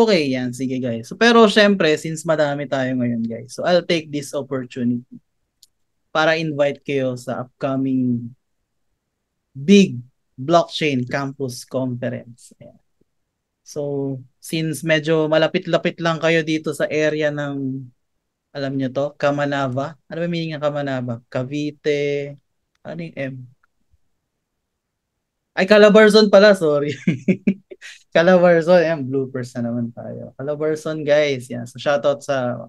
Okay, yan. Sige guys. So, pero syempre, since madami tayo ngayon guys, so I'll take this opportunity para invite kayo sa upcoming big blockchain campus conference. Ayan. So, since medyo malapit-lapit lang kayo dito sa area ng, alam nyo to, Kamanava. Ano ba meaning ng Kamanava? Cavite, ano yung M? Ay, Calabarzon pala, sorry. Calabarzon, yan, bloopers na naman tayo. Calabarzon, guys, yan. So, shoutout sa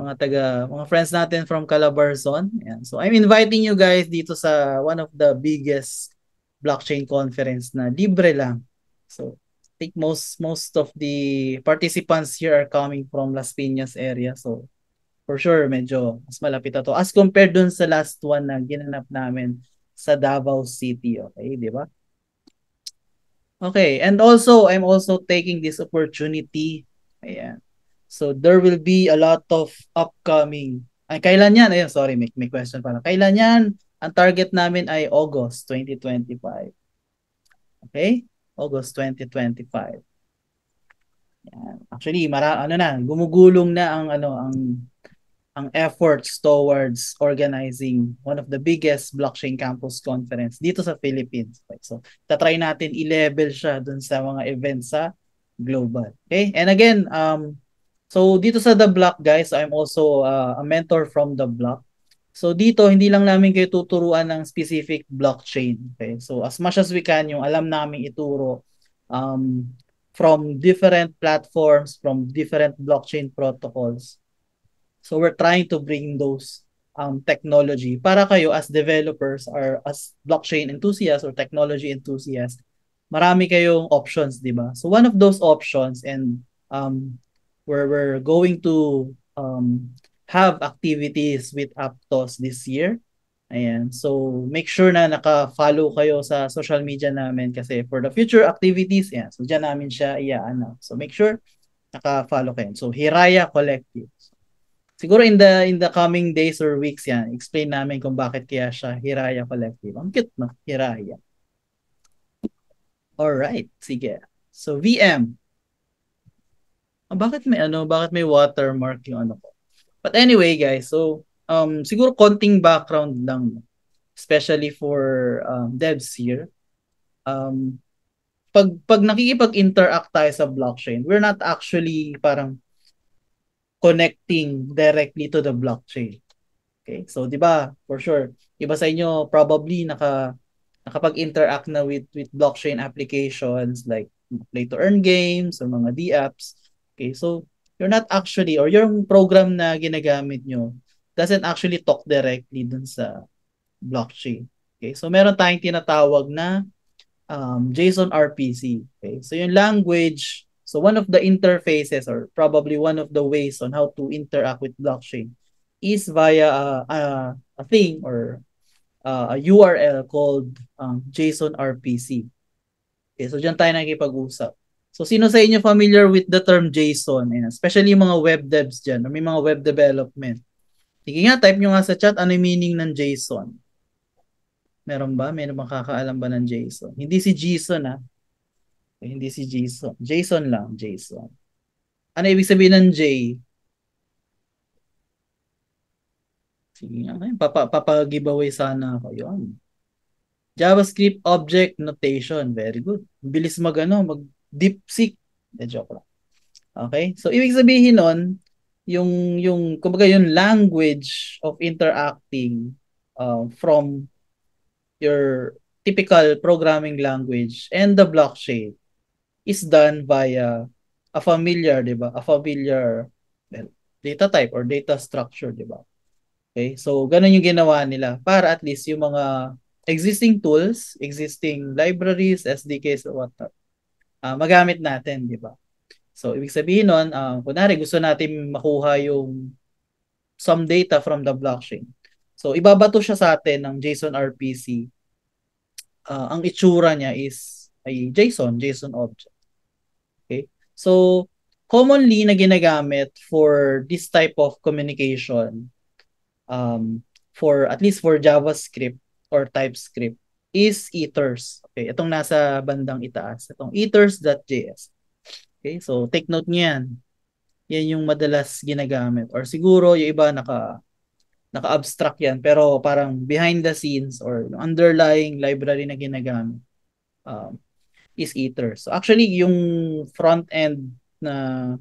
mga friends natin from Calabarzon. Yan. So, I'm inviting you guys dito sa one of the biggest blockchain conference na libre lang. So, I think most of the participants here are coming from Las Piñas area. So, for sure, medyo mas malapit na to. As compared dun sa last one na ginanap namin sa Davao City. Okay, di ba? Okay, and also I'm also taking this opportunity. Ayan. So there will be a lot of upcoming. Ay, kailan yan? Ayun, sorry, may question pala. Kailan yan? Ang target namin ay August 2025. Okay? August 2025. Yan. Actually, ano na, gumugulong na ang efforts towards organizing one of the biggest blockchain campus conference dito sa Philippines. Okay? So, tatry natin i-level siya dun sa mga events sa global. Okay? And again, so dito sa The Block, guys, I'm also a mentor from The Block. So dito, hindi lang namin kayo tuturuan ng specific blockchain. Okay? So as much as we can, yung alam namin ituro um, from different platforms, from different blockchain protocols. So we're trying to bring those technology para kayo as developers or as blockchain enthusiasts or technology enthusiasts, marami kayong options, di ba? So one of those options and where we're going to have activities with Aptos this year. Ayan. So make sure na naka-follow kayo sa social media namin kasi for the future activities, yan. So diyan namin siya i-ano. So make sure naka-follow kayo. So Hiraya Collective. Siguro in the coming days or weeks yan, explain namin kung bakit kaya siya Hiraya Collective. Ang cute, no? Hiraya. Alright, sige. So VM. Bakit may watermark yung ano ko? But anyway, guys, so siguro konting background lang, especially for devs here. Um, pag nakikipag-interact tayo sa blockchain, we're not actually parang connecting directly to the blockchain. Okay? So, 'di ba? For sure, iba sa inyo probably nakapag-interact na with blockchain applications like play to earn games or mga D-apps. Okay? So, you're not actually or yung program na ginagamit nyo doesn't actually talk directly dun sa blockchain. Okay? So, meron tayong tinatawag na JSON RPC. Okay? So, yung language, so one of the interfaces or probably one of the ways on how to interact with blockchain is via a thing or a URL called JSON RPC. Okay, so diyan tayo nakikipag-usap. So sino sa inyo familiar with the term JSON? Ayan, especially yung mga web devs dyan or may mga web development. Sige nga, type nyo nga sa chat ano yung meaning ng JSON. Meron ba? May makakaalam ba ng JSON? Hindi si JSON ha. Okay, hindi si JSON. JSON lang, JSON. Ano ibig sabihin ng J? Sige nga, papa-giveaway sana ako. Yun. JavaScript Object Notation. Very good. Bilis mag DeepSeek. Joke lang. Okay? So, ibig sabihin nun, kumbaga yung language of interacting from your typical programming language and the blockchain is done via a familiar, di ba? A familiar well, data type or data structure, di ba? Okay? So, ganun yung ginawa nila para at least yung mga existing tools, existing libraries, SDKs, or whatnot, magamit natin, di ba? So, ibig sabihin nun, kunwari gusto natin makuha yung some data from the blockchain. So, ibabato siya sa atin ng JSON RPC. Ang itsura niya ay JSON object. Okay? So, commonly na ginagamit for this type of communication, for at least for JavaScript or TypeScript, is ethers. Okay, itong nasa bandang itaas, itong ethers.js. Okay, so take note niyo yan. Yan yung madalas ginagamit. Or siguro yung iba naka-abstract yan, pero parang behind the scenes or underlying library na ginagamit um, is Ether. So actually, yung front end na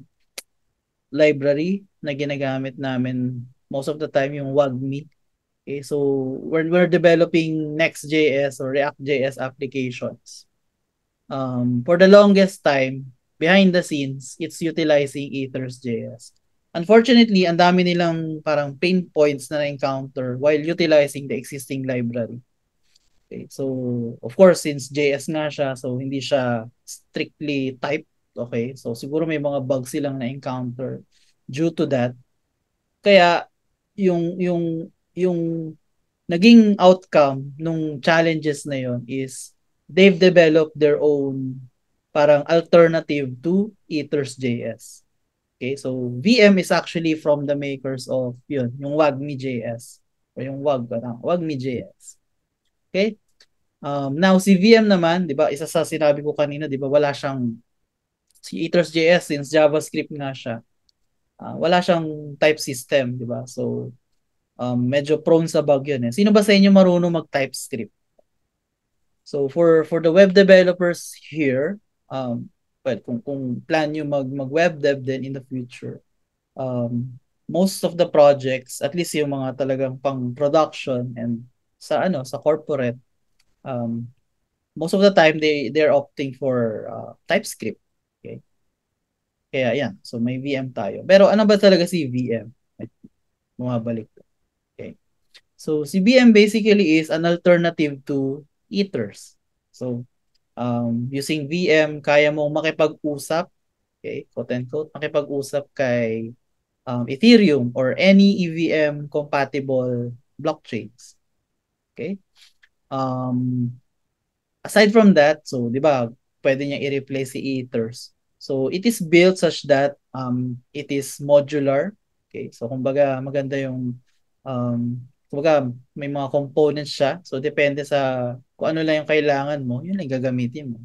library na ginagamit namin most of the time yung WAGMI. Okay, so we're developing Next.js or React.js applications. For the longest time, behind the scenes, it's utilizing Ethers.js. Unfortunately, ang dami nilang parang pain points na na-encounter while utilizing the existing library. Okay, so of course, since JS nga siya, so hindi siya strictly typed. Okay, so siguro may mga bugs silang na-encounter due to that. Kaya yung naging outcome nung challenges na yon is they've developed their own parang alternative to Ethers.js. Okay, so VM is actually from the makers of yun, yung WAGMI.js o yung WAGMI.js. Okay? Now si VM naman, 'di ba? Isa sa sinabi ko kanina, 'di ba? Wala siyang si Ethers.js since JavaScript nga siya. Wala siyang type system, 'di ba? So medyo prone sa bug 'yun eh. Sino ba sa inyo marunong mag-TypeScript? So for the web developers here, well, kung plan nyo mag web dev then in the future, most of the projects, at least yung mga talagang pang production and sa corporate, um, most of the time they're opting for TypeScript. Okay? Kaya yan. So may VM tayo. Pero ano ba talaga si VM? Bumabalik. Okay. So si VM basically is an alternative to Ethers. So using VM, kaya mong makipag-usap, okay, quote and quote, makipag-usap kay Ethereum or any EVM compatible blockchains. Okay? Um, Aside from that, so 'di ba, pwede niya i-replace si Ethers. So it is built such that it is modular. Okay? So kumbaga maganda yung kumbaga may mga components siya. So depende sa kung ano lang yung kailangan mo, yun lang gagamitin mo.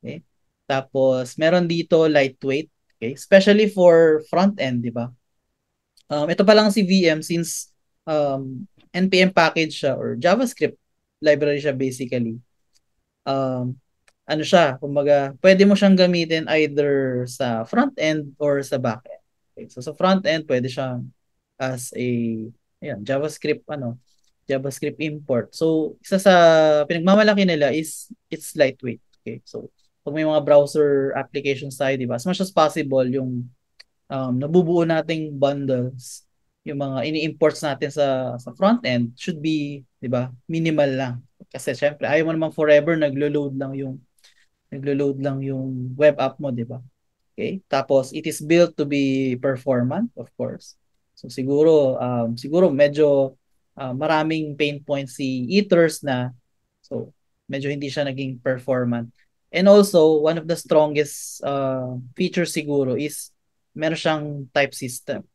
Okay? Tapos meron dito lightweight, okay? Especially for front end, 'di ba? Ito pa lang si VM since npm package siya or JavaScript library siya basically. Um, ano siya, kumbaga, pwede mo siyang gamitin either sa front end or sa back end. Okay, so sa front end, pwede siyang as a ayan, JavaScript import. So, isa sa pinagmamalaki nila is it's lightweight. Okay, so pag may mga browser applications tayo, di ba? As much as possible, yung nabubuo nating bundles, yung mga ini-imports natin sa front end should be, 'di ba, minimal lang. Kasi syempre, ayaw mo naman forever naglo-load lang yung web app mo, 'di ba? Okay? Tapos it is built to be performant, of course. So siguro medyo maraming pain points si Ethers na so medyo hindi siya naging performant. And also, one of the strongest features siguro is meron siyang type system.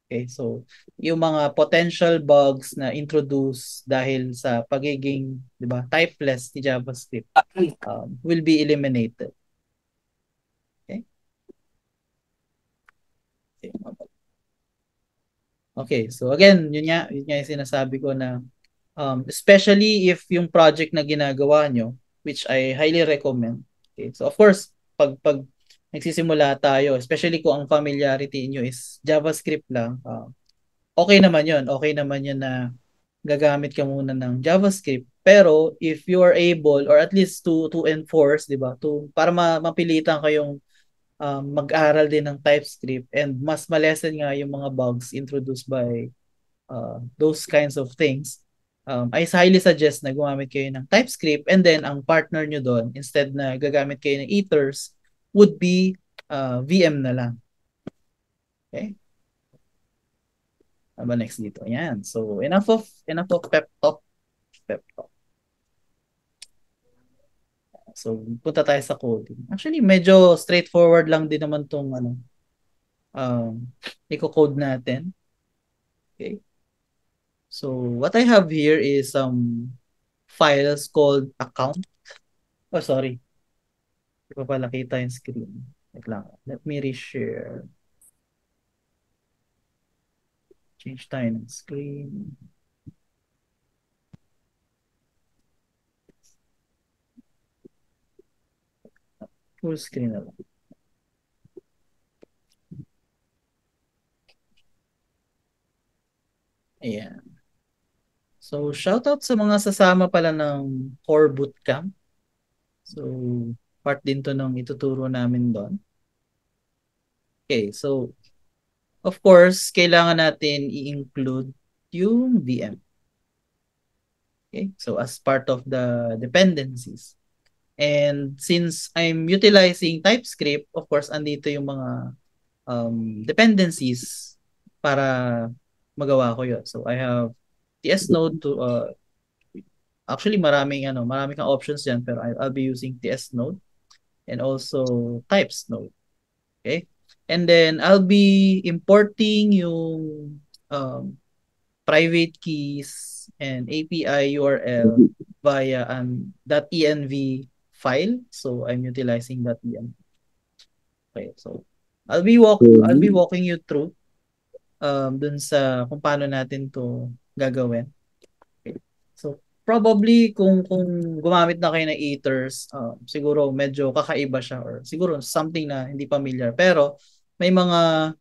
Okay, so yung mga potential bugs na introduce dahil sa pagiging, 'di ba, typeless ni JavaScript will be eliminated. Okay? Okay, so again, yun nga yung sinasabi ko na especially if yung project na ginagawa nyo, which I highly recommend. Okay, so of course, pag nagsisimula tayo, especially kung ang familiarity nyo is JavaScript lang, okay naman yun. Okay naman yun na gagamit ka muna ng JavaScript. Pero if you are able or at least to enforce, 'di ba? Para mapilitan kayong mag-aral din ng TypeScript and mas malesen nga yung mga bugs introduced by those kinds of things. I highly suggest na gumamit kayo ng TypeScript and then ang partner nyo doon instead na gagamit kayo ng Ethers would be VM na lang. Okay? Ano ba next dito? Yan. So enough of pep talk. Pep talk. So punta tayo sa coding. Actually medyo straightforward lang din naman tong i-code natin. Okay? So what I have here is some files called account. Oh sorry. Hindi pa pala kita yung screen. Wait lang. Let me reshare. Change tayo ng screen. Full screen na lang. Ayan. So, shoutout sa mga sasama pala ng Core Bootcamp. So, part din to ng ituturo namin doon. Okay, so, of course, kailangan natin i-include yung VM. Okay, so as part of the dependencies. And since I'm utilizing TypeScript, of course, andito yung mga dependencies para magawa ko yun. So, I have TS Node to, actually marami kang options yan, pero I'll be using TS Node and also Types Node. Okay? And then, I'll be importing yung um, private keys and API URL via .env file. So, I'm utilizing .env. Okay, so I'll be walking you through dun sa kung paano natin to gagawin. Okay. So probably kung gumamit na kayo ng Ethers, siguro medyo kakaiba siya or siguro something na hindi familiar. Pero may mga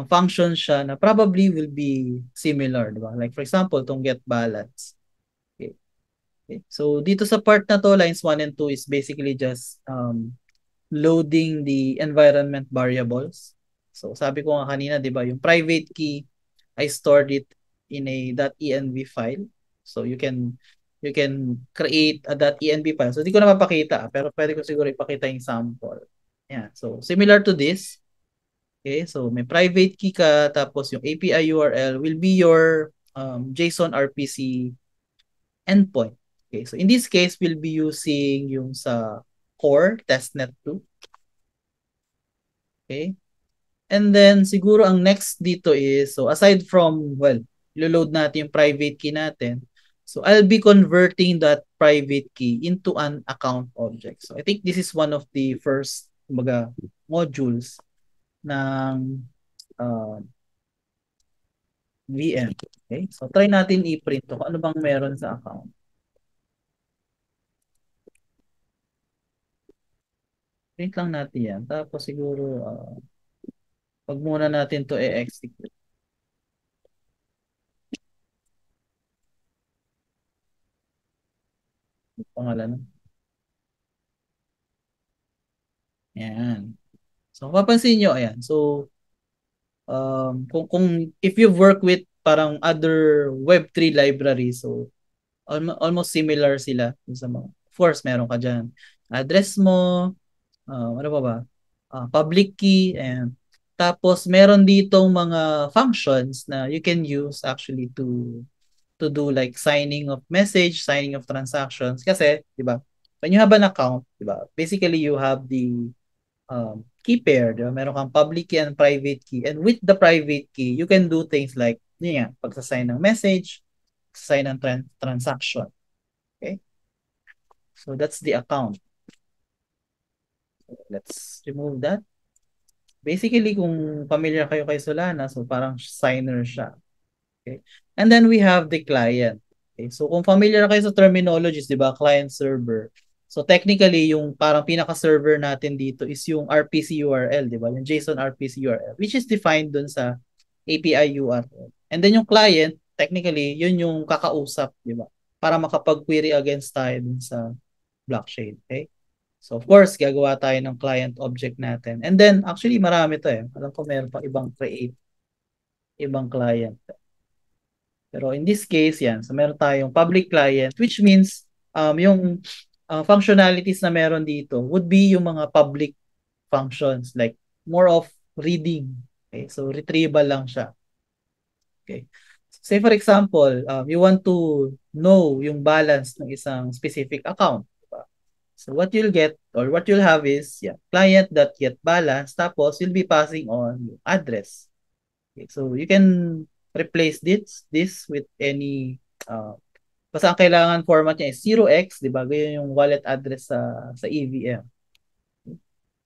functions siya na probably will be similar, di ba? Like for example, tong get balance. Okay. Okay. So dito sa part na to, lines 1 and 2 is basically just loading the environment variables. So sabi ko nga kanina, 'di ba, yung private key I stored it in a .env file. So you can create a .env file. So hindi ko na mapakita, pero pwede ko siguro ipakita yung sample. Yeah. So similar to this. Okay, so may private key ka tapos yung API URL will be your JSON RPC endpoint. Okay, so in this case we'll be using yung sa core testnet 2. Okay? And then, siguro ang next dito is, so aside from, well, load natin yung private key natin. So, I'll be converting that private key into an account object. So, I think this is one of the first, kumbaga, modules ng uh, VM. Okay? So, try natin i-print to. Ano bang meron sa account? Print lang natin yan. Tapos siguro, pag muna natin to execute yung pangalan. Yan. So, papansin nyo, ayan. So, kung if you work with parang other Web3 libraries, so almost similar sila sa mga, of course, meron ka dyan. Address mo, ano pa ba? Public key, and tapos meron ditong mga functions na you can use actually to do like signing of message, signing of transactions. Kasi, di ba, when you have an account, di ba, basically you have the key pair, di ba? Meron kang public key and private key. And with the private key, you can do things like, yun nga, pagsasign ng message, sign ng transaction. Okay? So that's the account. Let's remove that. Basically, kung familiar kayo kay Solana, so parang signer siya. Okay? And then we have the client. Okay? So kung familiar kayo sa terminologies, di ba? Client server. So technically, yung parang pinaka-server natin dito is yung RPC URL, di ba? Yung JSON RPC URL, which is defined dun sa API URL. And then yung client, technically, yun yung kakausap, di ba? Para makapag-query against tayo dun sa blockchain. Okay? So of course, gagawa tayo ng client object natin. And then, actually, marami to eh. Alam ko meron pa ibang create, ibang client. Pero in this case, yan. So meron tayong public client, which means yung functionalities na meron dito would be yung mga public functions, like more of reading. Okay? So retrieval lang siya. Okay. Say for example, you want to know yung balance ng isang specific account. Diba? So what you'll get or what you'll have is client.getBalance, tapos you'll be passing on yung address. Okay. So you can replace this with any basta ang kailangan format niya is 0x, di ba? Ganyan yung wallet address sa EVM.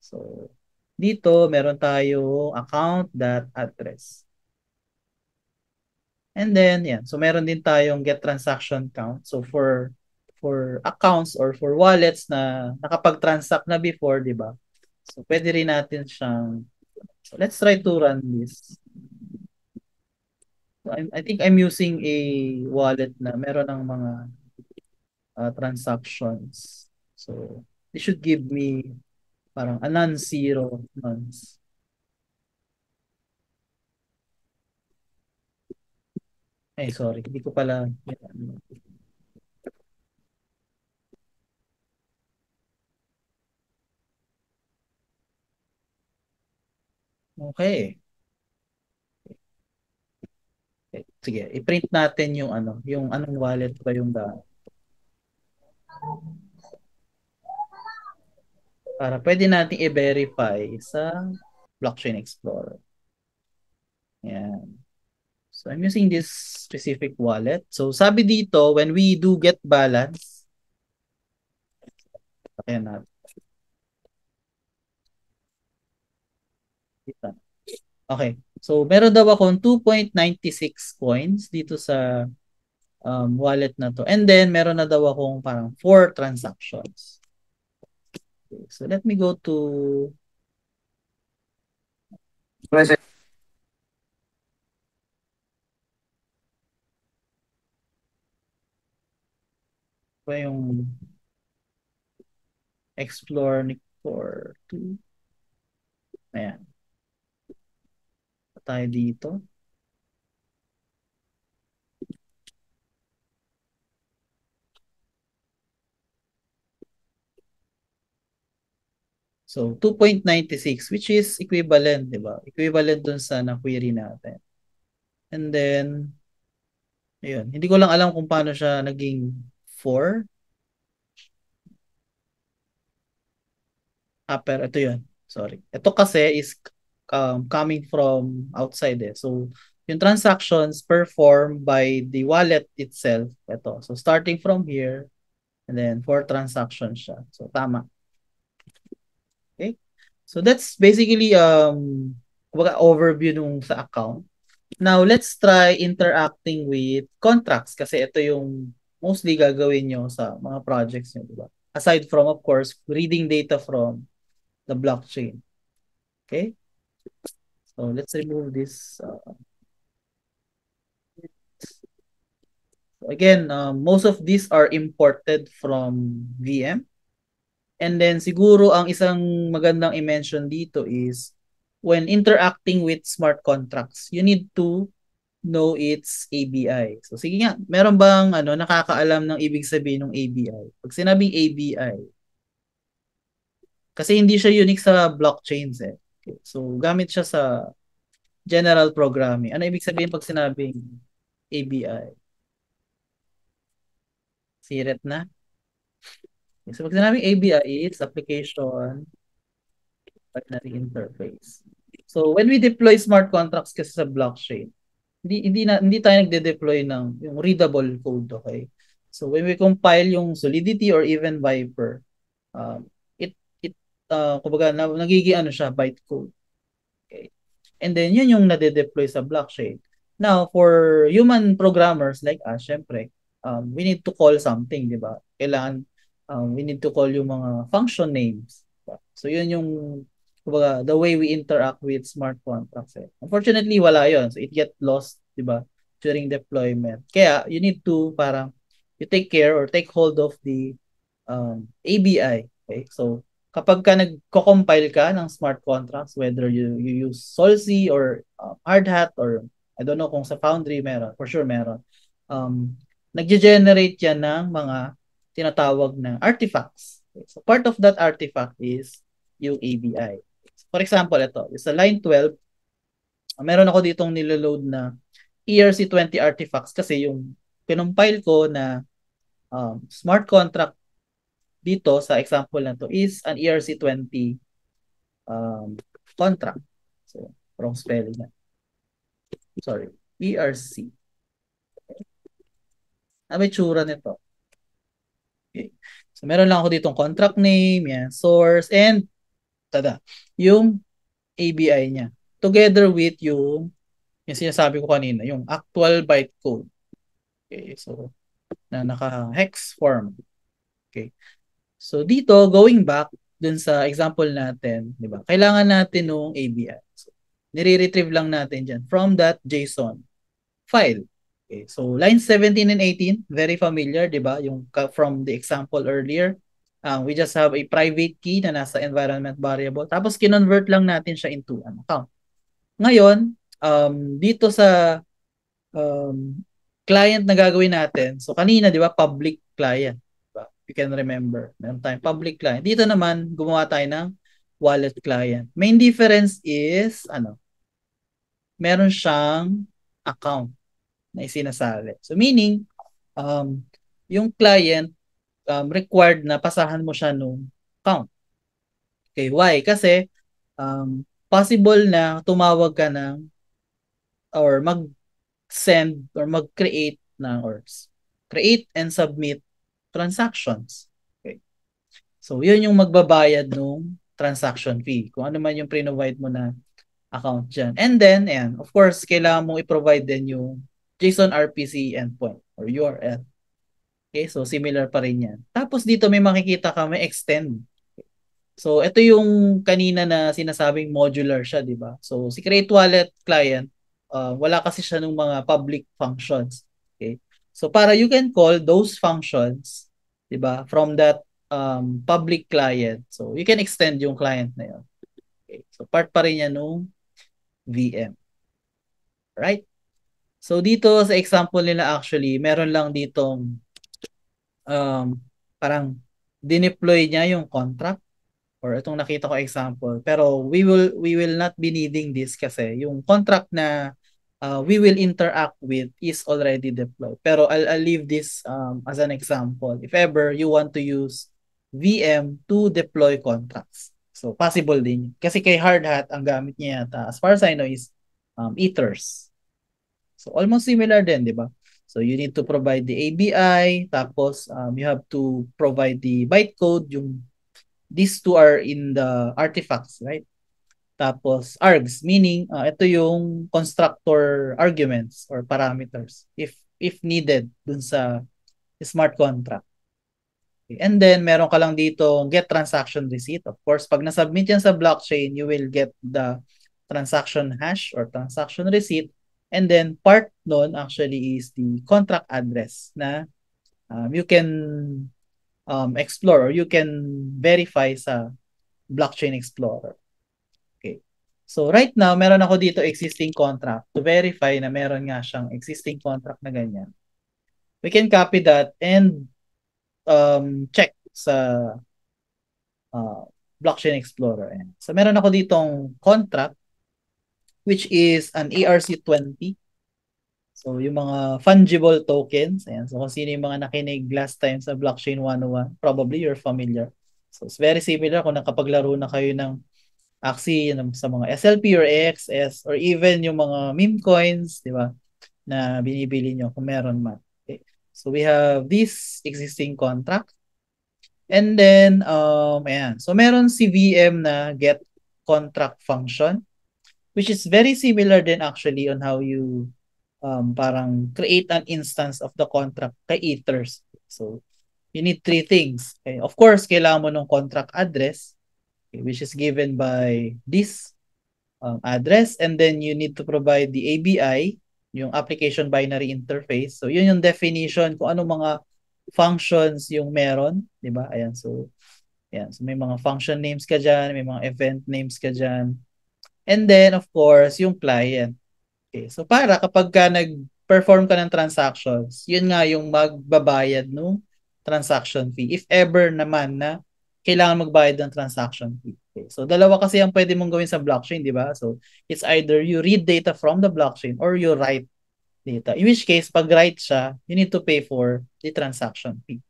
So Dito, meron tayong account.address. And then, yan. So, meron din tayong get transaction count. So, for accounts or for wallets na nakapag-transact na before, di ba? So, pwede rin natin siyang, so let's try to run this. So, I think I'm using a wallet na meron ng mga transactions. So, it should give me parang a non-zero nonce. Ay, sorry. Hindi ko pala. Okay. Okay. Sige, i-print natin yung ano, yung anong wallet ba yung para pwede nating i-verify sa Blockchain Explorer. Yan. So I'm using this specific wallet. So sabi dito, when we do get balance, ayan na. Okay. So meron daw akong 2.96 coins dito sa wallet na to. And then meron na daw akong parang 4 transactions. Okay. So let me go to pa yung explore ni for 2. Ayan. Tayo dito. So 2.96 which is equivalent, 'di ba? Equivalent dun sa na-query natin. And then ayun, hindi ko lang alam kung paano siya naging 4. Pero ito 'yun. Sorry. Ito kasi is coming from outside eh. So yung transactions performed by the wallet itself. Ito. So starting from here and then 4 transactions siya. So tama. Okay? So that's basically kumbaga overview nung sa account. Now, let's try interacting with contracts kasi ito yung mostly gagawin nyo sa mga projects nyo, di ba? Aside from, of course, reading data from the blockchain. Okay? So, let's remove this. Again, most of these are imported from VM. And then, siguro, ang isang magandang i-mention dito is when interacting with smart contracts, you need to know its ABI. So sige nga, meron bang nakakaalam ng ibig sabihin ng ABI? Pag sinabing ABI, kasi hindi siya unique sa blockchains eh. Okay. So gamit siya sa general programming. Ano ibig sabihin pag sinabing ABI? Siret na? Okay. So pag sinabing ABI is application binary interface. So when we deploy smart contracts kasi sa blockchain, hindi tayo nagde-deploy ng yung readable code, okay? So when we compile yung Solidity or even Viper, um, it kumbaga nagiging siya bytecode. Okay? And then yun yung nade-deploy sa blockchain. Now, for human programmers like us, syempre, we need to call something, di ba? Kailangan we need to call yung mga function names. Diba? So yun yung kumbaga, the way we interact with smart contracts. Eh. Unfortunately, wala yon. So it get lost, di ba, during deployment. Kaya you need to parang you take care or take hold of the ABI. Okay? So kapag ka nagko-compile ka ng smart contracts, whether you use Solsi or Hardhat or I don't know kung sa Foundry meron, for sure meron. Nagge-generate yan ng mga tinatawag na artifacts. Okay? So part of that artifact is yung ABI. For example, ito, sa line 12, meron ako ditong niloload na ERC20 artifacts kasi yung pinumpile ko na smart contract dito sa example na to is an ERC20 contract. So, wrong spelling na. Sorry. ERC. May tsura nito. Okay. So, meron lang ako ditong contract name, yan, source, and tada, yung ABI niya. Together with yung sinasabi ko kanina, yung actual bytecode. Okay, so na naka-hex form. Okay. So dito, going back dun sa example natin, di ba? Kailangan natin nung ABI. So, nire-retrieve lang natin dyan from that JSON file. Okay. So lines 17 and 18, very familiar, di ba? Yung from the example earlier. We just have a private key na nasa environment variable. Tapos kinonvert lang natin siya into an account. Ngayon, dito sa um, client na gagawin natin, so kanina, di ba, public client. Diba? You can remember, meron tayong public client. Dito naman, gumawa tayo ng wallet client. Main difference is, meron siyang account na isinasali. So meaning, um, yung client required na pasahan mo siya nung account. Okay, why? Kasi possible na tumawag ka ng or mag-send or mag-create ng or create and submit transactions. Okay. So, yun yung magbabayad nung transaction fee. Kung ano man yung pre-provide mo na account dyan. And then, ayan, of course, kailangan mong i-provide din yung JSON RPC endpoint or URL. Okay, so similar pa rin yan. Tapos dito may makikita ka, may extend. So, ito yung kanina na sinasabing modular siya, di ba? So, si Create Wallet Client, wala kasi siya ng mga public functions. Okay? So, para you can call those functions, di ba, from that public client. So, you can extend yung client na yun. Okay? So, part pa rin yan nung VM. Right? So, dito sa example nila actually, meron lang ditong parang dineploy niya yung contract or itong nakita ko example. Pero we will not be needing this kasi yung contract na we will interact with is already deployed. Pero I'll leave this as an example. If ever you want to use VM to deploy contracts. So possible din. Kasi kay Hardhat ang gamit niya yata as far as I know is Ethers. So almost similar din, di ba? So you need to provide the ABI, tapos you have to provide the bytecode, yung these two are in the artifacts, right? Tapos args, meaning ito yung constructor arguments or parameters if needed dun sa smart contract. Okay. And then meron ka lang dito get transaction receipt. Of course, pag nasubmit yan sa blockchain, you will get the transaction hash or transaction receipt. And then part nun actually is the contract address na you can explore or you can verify sa Blockchain Explorer. Okay. So right now, meron ako dito existing contract to verify na meron nga siyang existing contract na ganyan. We can copy that and check sa Blockchain Explorer. So meron ako ditong contract which is an ERC20. So yung mga fungible tokens. Ayan. So kung sino yung mga nakinig last time sa Blockchain 101, probably you're familiar. So it's very similar kung nakapaglaro na kayo ng Axie sa mga SLP or AXS or even yung mga meme coins, di ba? Na binibili nyo kung meron man. Okay. So we have this existing contract. And then, ayan. So meron si VM na get contract function, which is very similar din actually on how you parang create an instance of the contract kay Ethers. So you need three things. Okay. Of course, kailangan mo ng contract address, okay, which is given by this address, and then you need to provide the ABI, yung application binary interface. So yun yung definition kung anong mga functions yung meron, di ba? Ayan, so ayan, so may mga function names ka dyan, may mga event names ka dyan. And then of course, yung client. Okay, so para kapag ka nag-perform ka ng transactions, yun nga yung magbabayad no transaction fee. If ever naman na kailangan magbayad ng transaction fee. Okay, so dalawa kasi ang pwede mong gawin sa blockchain, di ba? So it's either you read data from the blockchain or you write data. In which case, pag write siya, you need to pay for the transaction fee.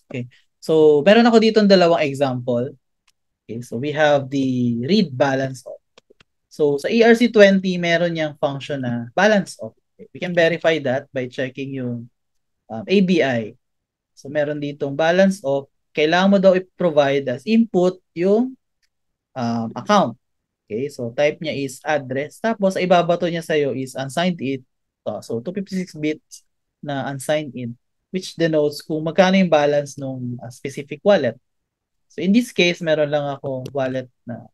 Okay. So meron ako dito ng dalawang example. Okay, so we have the read balance of. So sa ERC20, meron niyang function na balance of. Okay. We can verify that by checking yung ABI. So meron ditong balance of, kailangan mo daw i-provide as input yung account. Okay, so type niya is address. Tapos, ibabato niya sa'yo is unsigned int. So, 256 bits na unsigned int, which denotes kung magkano yung balance ng specific wallet. So, in this case, meron lang ako wallet na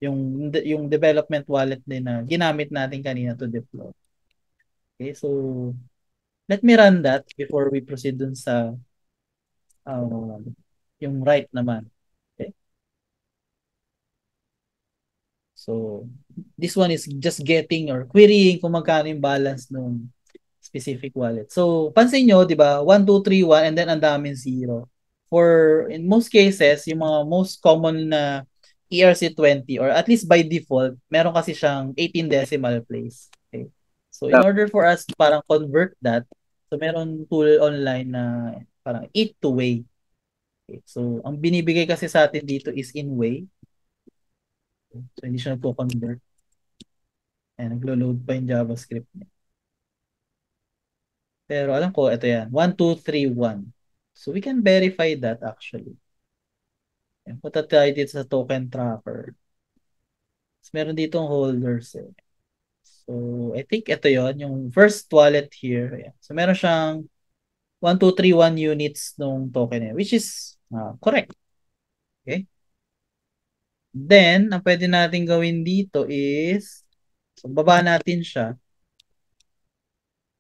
yung development wallet din na ginamit natin kanina to deploy. Okay, so let me run that before we proceed dun sa uh, yung right naman. Okay? So this one is just getting or querying kung magkano yung balance ng specific wallet. So pansin nyo, di ba? 1, 2, 3, 1 and then ang daming zero. For in most cases, yung mga most common na ERC20 or at least by default, meron kasi siyang 18 decimal place. Okay? So in order for us to parang convert that, so meron tool online na parang it to way. Okay? So ang binibigay kasi sa atin dito is in way. So hindi siya nagko-convert. And naglo-load pa yung JavaScript niya. Pero alam ko, ito yan. 1, 2, 3, 1. So we can verify that actually. Yan, punta tayo dito sa token tracker. So, meron ditong holders eh. So I think ito yon yung first wallet here. Ayan. So meron siyang 1, 2, 3, 1 units nung token eh, which is correct. Okay? Then, ang pwede natin gawin dito is so baba natin siya.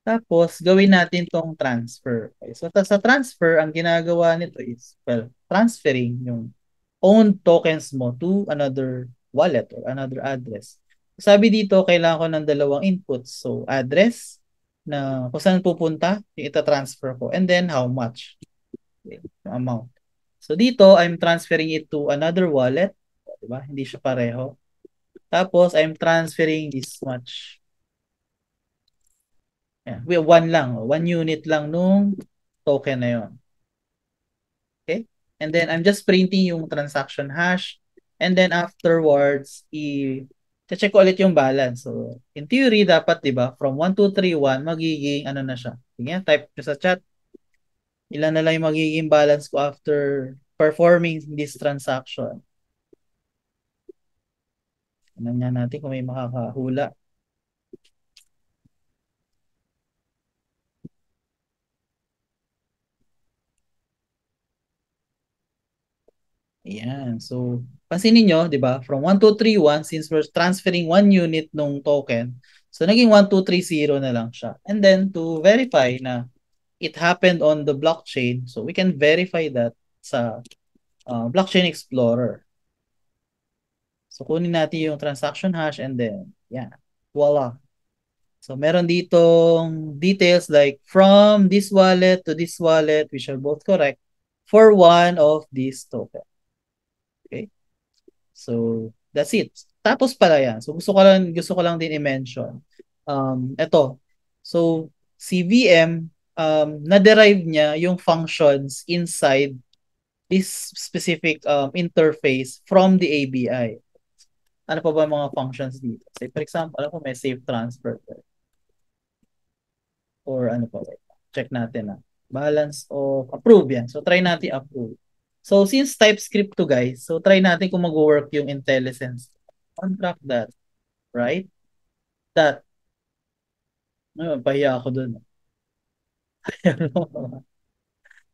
Tapos, gawin natin tong transfer. Okay. So, sa transfer, ang ginagawa nito is, well, transferring yung own tokens mo to another wallet or another address. Sabi dito, kailangan ko ng dalawang inputs. So, address na kung saan pupunta, yung ita-transfer ko. And then, how much? Okay, yung amount. So, dito, I'm transferring it to another wallet. Diba? Hindi siya pareho. Tapos, I'm transferring this much. Yeah. One lang. One unit lang nung token na yun. Okay? And then, I'm just printing yung transaction hash. And then, afterwards, check ko ulit yung balance. So, in theory, dapat, di ba, from 1, 2, 3, 1, magiging, ano na siya. Sige, type nyo sa chat. Ilan na lang yung magiging balance ko after performing this transaction. Ano nga natin kung may makakahula. Ayan. So, pansinin nyo, di ba? From 1, 2, 3, 1, since we're transferring 1 unit nung token, so naging 1, 2, 3, 0 na lang siya. And then, to verify na it happened on the blockchain, so we can verify that sa Blockchain Explorer. So, kunin natin yung transaction hash and then, yeah, voila. So, meron ditong details like from this wallet to this wallet, which are both correct, for one of these tokens. Okay? So, that's it. Tapos pala yan. So, gusto ko lang din i-mention. Ito. So, si VM, na-derive niya yung functions inside this specific interface from the ABI. Ano pa ba mga functions dito? Say, for example, alam ko may safe transfer. Or ano pa ba? Check natin na. Balance of approve yan. So, try natin approve. So, since TypeScript to guys, so try natin kung mag-work yung IntelliSense. Contract that. Right? That. Pahiya ako dun.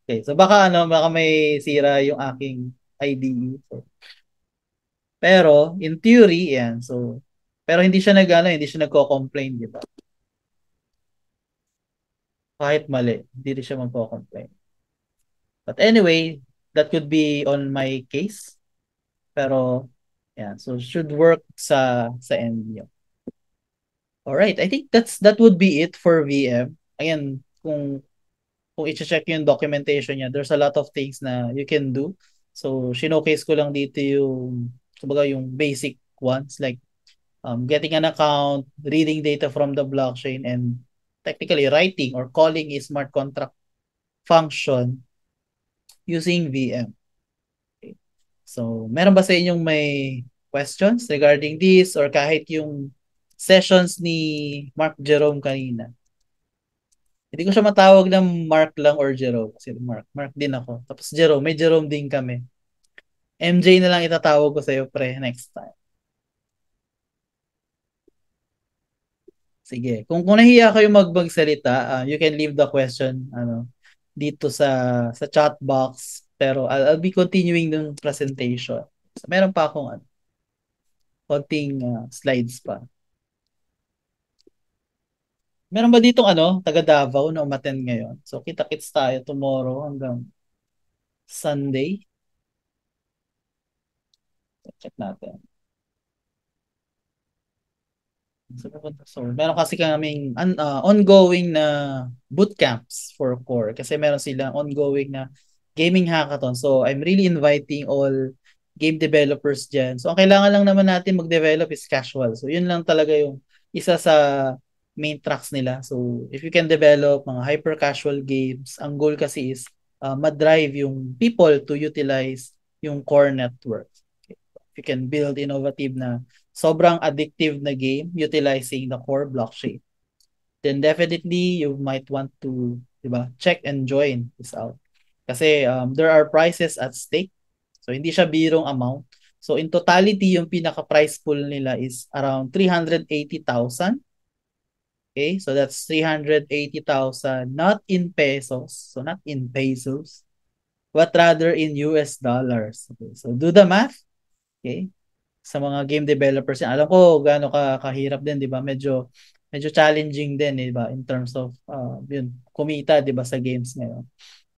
Okay, so baka may sira yung aking IDE. So, pero, in theory, yan. So, pero hindi siya nagko-complain, di ba? Kahit mali, hindi rin siya magko-complain. But anyway, that could be on my case. Pero, yeah, so should work sa end nyo. Alright, I think that would be it for VM. Again, kung i-check yung documentation niya, there's a lot of things na you can do. So, showcase ko lang dito yung basic ones like getting an account, reading data from the blockchain, and technically writing or calling a smart contract function using VM. Okay. So, meron ba sa inyong may questions regarding this or kahit yung sessions ni Mark Jerome kanina? Hindi ko siya matawag ng Mark lang or Jerome. Kasi Mark din ako. Tapos Jerome, may Jerome din kami. MJ na lang itatawag ko sa'yo pre next time. Sige. Kung nahiya kayo magsalita, you can leave the question dito sa chat box, pero I'll be continuing ng presentation. So, meron pa akong konting slides pa. Meron ba ditong taga Davao na umattend ngayon? So kita-kits tayo tomorrow hanggang Sunday. Check natin. So, meron kasi kaming ongoing na bootcamps for core kasi meron silang ongoing na gaming hackathon. So, I'm really inviting all game developers dyan. So, ang kailangan lang naman natin mag-develop is casual. So, yun lang talaga yung isa sa main tracks nila. So, if you can develop mga hyper-casual games, ang goal kasi is ma-drive yung people to utilize yung core network. Okay. If you can build innovative na sobrang addictive na game utilizing the core blockchain, then definitely you might want to, diba, check and join this out. Kasi there are prizes at stake. So hindi siya birong amount. So in totality, yung pinaka prize pool nila is around 380,000. Okay? So that's 380,000 not in pesos. So not in pesos, but rather in US dollars. Okay? So do the math. Okay? Sa mga game developers yan. Alam ko gaano kahirap din, 'di ba? Medyo challenging din, 'di ba? In terms of yun, kumita, 'di ba, sa games ngayon.